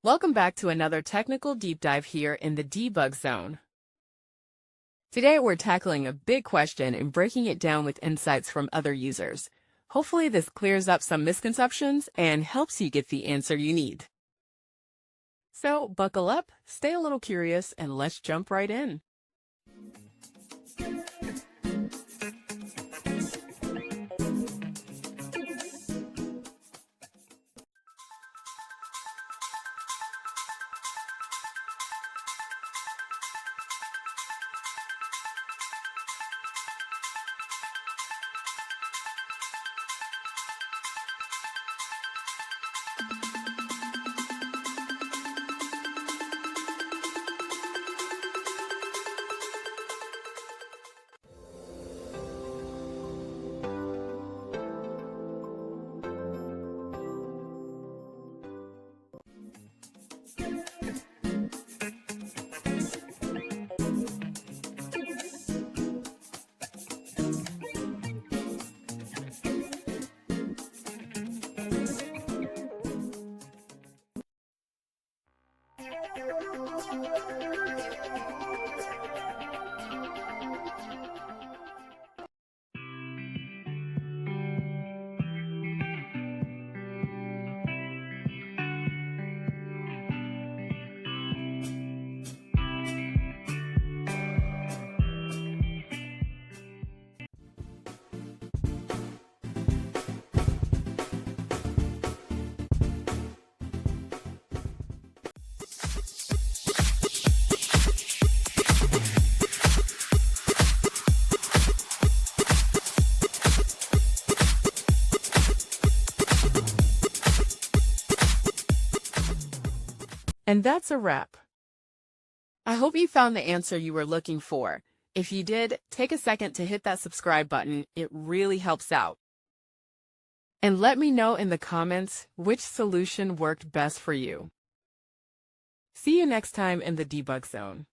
Welcome back to another technical deep dive here in the debug zone. Today we're tackling a big question and breaking it down with insights from other users. Hopefully this clears up some misconceptions and helps you get the answer you need. So buckle up, stay a little curious, and let's jump right in. And that's a wrap. I hope you found the answer you were looking for. If you did, take a second to hit that subscribe button. It really helps out. And let me know in the comments which solution worked best for you. See you next time in the debug zone.